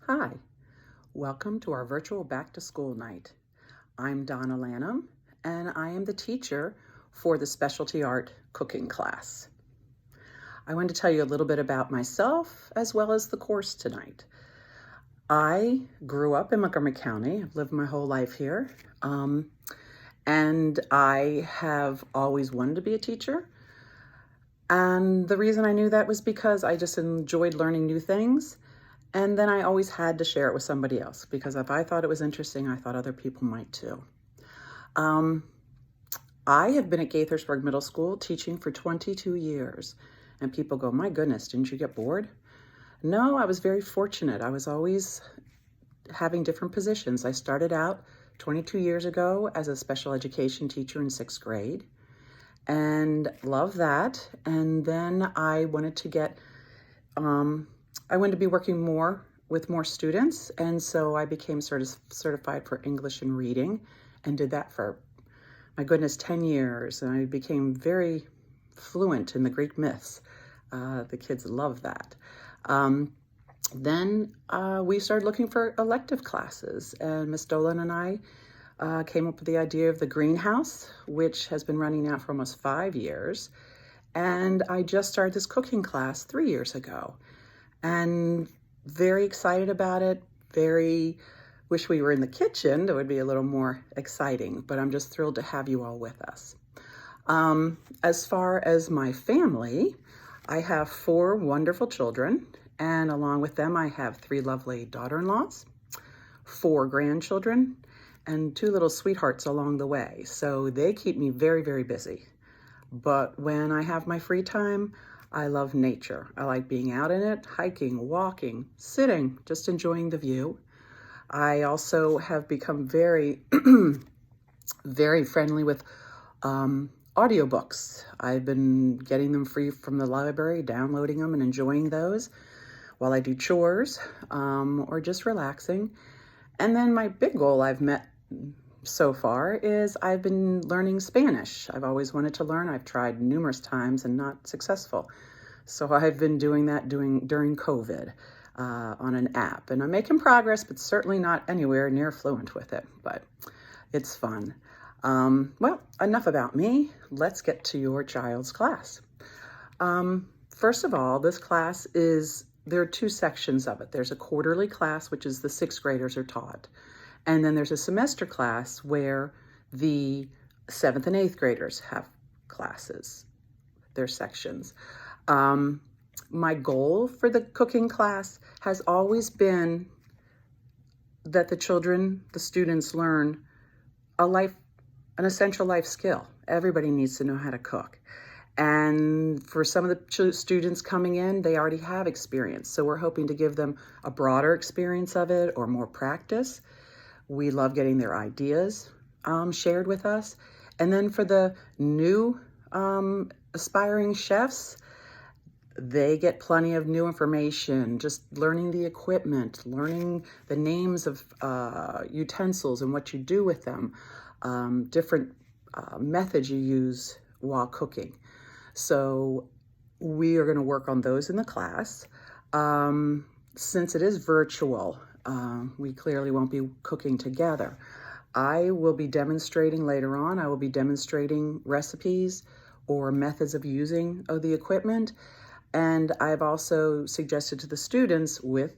Hi, welcome to our virtual back to school night. I'm Donna Lanham, and I am the teacher for the specialty art cooking class. I want to tell you a little bit about myself as well as the course tonight. I grew up in Montgomery County. I've lived my whole life here, and I have always wanted to be a teacher. And the reason I knew that was because I just enjoyed learning new things. And then I always had to share it with somebody else because if I thought it was interesting, I thought other people might too. I have been at Gaithersburg Middle School teaching for 22 years. And people go, my goodness, didn't you get bored? No, I was very fortunate. I was always having different positions. I started out 22 years ago as a special education teacher in 6th grade and loved that. And then I wanted to be working more with more students, and so I became certified for English and reading and did that for, my goodness, 10 years, and I became very fluent in the Greek myths. The kids love that. Then we started looking for elective classes, and Miss Dolan and I came up with the idea of the greenhouse, which has been running now for almost 5 years, and I just started this cooking class 3 years ago. And very excited about it, wish we were in the kitchen. That would be a little more exciting, but I'm just thrilled to have you all with us. As far as my family, I have 4 wonderful children, and along with them, I have 3 lovely daughter-in-laws, 4 grandchildren, and 2 little sweethearts along the way. So they keep me very, very busy. But when I have my free time, I love nature. I like being out in it, hiking, walking, sitting, just enjoying the view. I also have become very, very friendly with audiobooks. I've been getting them free from the library, downloading them and enjoying those while I do chores or just relaxing. And then my big goal I've met so far is I've been learning Spanish. I've always wanted to learn. I've tried numerous times and not successful. So I've been doing that during COVID on an app. And I'm making progress, but certainly not anywhere near fluent with it. But it's fun. Well, enough about me. Let's get to your child's class. First of all, this class there are 2 sections of it. There's a quarterly class, which is the 6th graders are taught. And then there's a semester class where the 7th and 8th graders have classes, their sections. My goal for the cooking class has always been that the students learn an essential life skill. Everybody needs to know how to cook. And for some of the students coming in, they already have experience. So we're hoping to give them a broader experience of it or more practice. We love getting their ideas shared with us. And then for the new aspiring chefs, they get plenty of new information, just learning the equipment, learning the names of utensils and what you do with them, different methods you use while cooking. So we are going to work on those in the class. Since it is virtual, we clearly won't be cooking together. I will be demonstrating later on. I will be demonstrating recipes or methods of using the equipment. And I've also suggested to the students with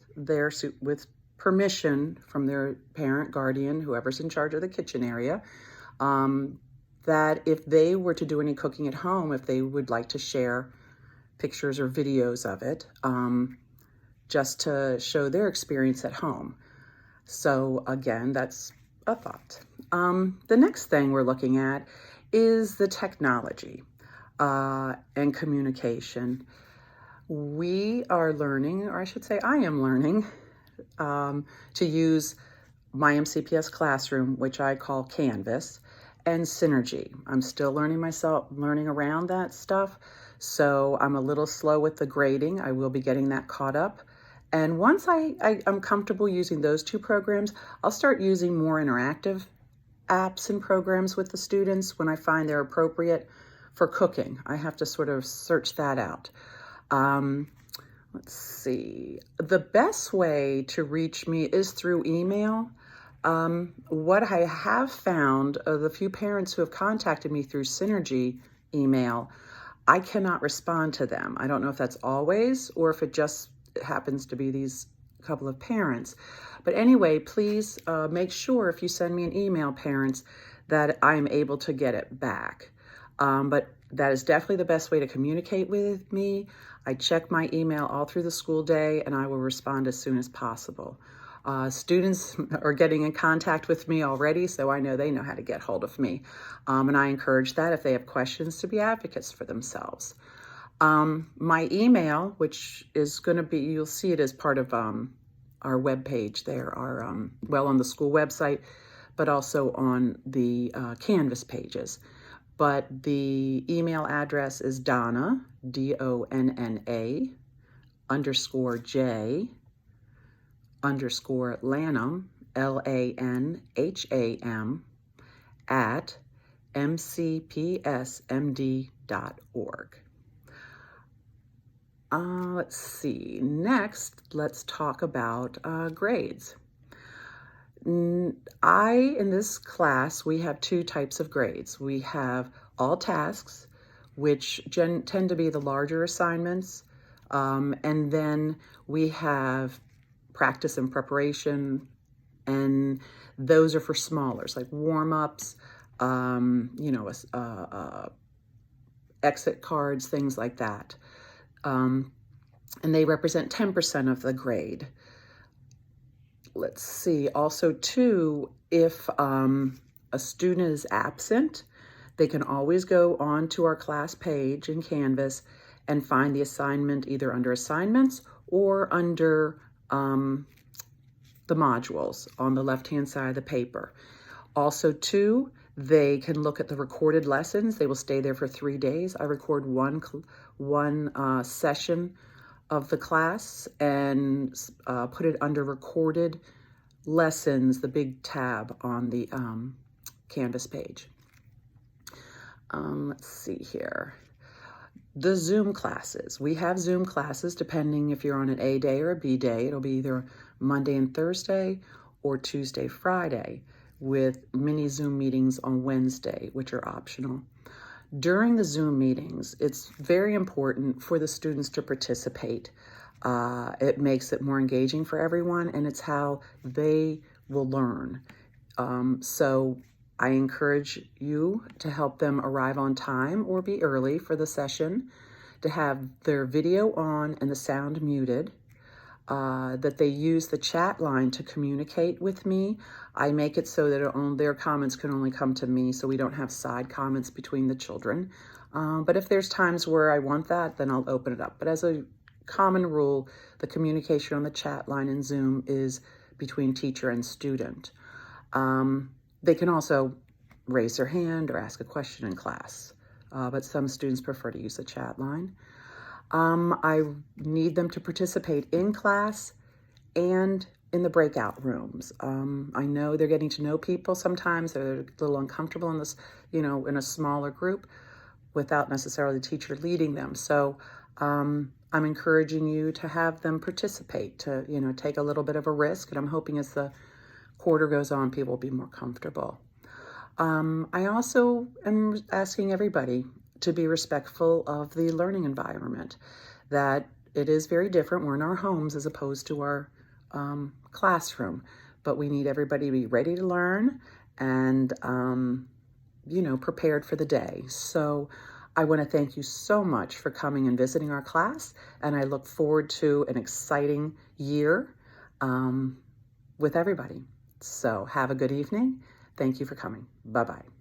permission from their parent, guardian, whoever's in charge of the kitchen area, that if they were to do any cooking at home, if they would like to share pictures or videos of it, just to show their experience at home. So again, that's a thought. The next thing we're looking at is the technology and communication. We are learning, or I should say I am learning, to use my MCPS classroom, which I call Canvas, and Synergy. I'm still learning around that stuff, so I'm a little slow with the grading. I will be getting that caught up. And once I'm comfortable using those 2 programs, I'll start using more interactive apps and programs with the students when I find they're appropriate for cooking. I have to sort of search that out. Let's see. The best way to reach me is through email. What I have found, the few parents who have contacted me through Synergy email, I cannot respond to them. I don't know if that's always or if it just happens to be these couple of parents. But anyway, please make sure if you send me an email, parents, that I'm able to get it back. But that is definitely the best way to communicate with me. I check my email all through the school day and I will respond as soon as possible. Students are getting in contact with me already, so I know they know how to get hold of me. And I encourage that if they have questions to be advocates for themselves. My email, which is going to be, you'll see it as part of our webpage there, well, on the school website, but also on the Canvas pages. But the email address is Donna, DONNA, _J, _Lanham, LANHAM, at mcpsmd.org. Let's see. Next, let's talk about grades. In this class, we have two types of grades. We have all tasks, which tend to be the larger assignments, and then we have practice and preparation, and those are for smallers, like warm-ups, exit cards, things like that. And they represent 10% of the grade. Let's see, also too, if a student is absent, they can always go on to our class page in Canvas and find the assignment either under assignments or under the modules on the left-hand side of the paper. Also too, they can look at the recorded lessons. They will stay there for 3 days. I record one session of the class and put it under recorded lessons, the big tab on the Canvas page. Let's see here. The Zoom classes. We have Zoom classes depending if you're on an A day or a B day. It'll be either Monday and Thursday or Tuesday, Friday, with mini Zoom meetings on Wednesday, which are optional. During the Zoom meetings, it's very important for the students to participate. It makes it more engaging for everyone, and it's how they will learn. So I encourage you to help them arrive on time or be early for the session, to have their video on and the sound muted, that they use the chat line to communicate with me. I make it so that their comments can only come to me, so we don't have side comments between the children. But if there's times where I want that, then I'll open it up. But as a common rule, the communication on the chat line in Zoom is between teacher and student. They can also raise their hand or ask a question in class, but some students prefer to use the chat line. I need them to participate in class and in the breakout rooms. I know they're getting to know people sometimes. They're a little uncomfortable in this, in a smaller group without necessarily the teacher leading them. So I'm encouraging you to have them participate, to, take a little bit of a risk. And I'm hoping as the quarter goes on, people will be more comfortable. I also am asking everybody to be respectful of the learning environment, that it is very different. We're in our homes as opposed to our classroom, but we need everybody to be ready to learn and, prepared for the day. So I want to thank you so much for coming and visiting our class, and I look forward to an exciting year with everybody. So have a good evening. Thank you for coming. Bye-bye.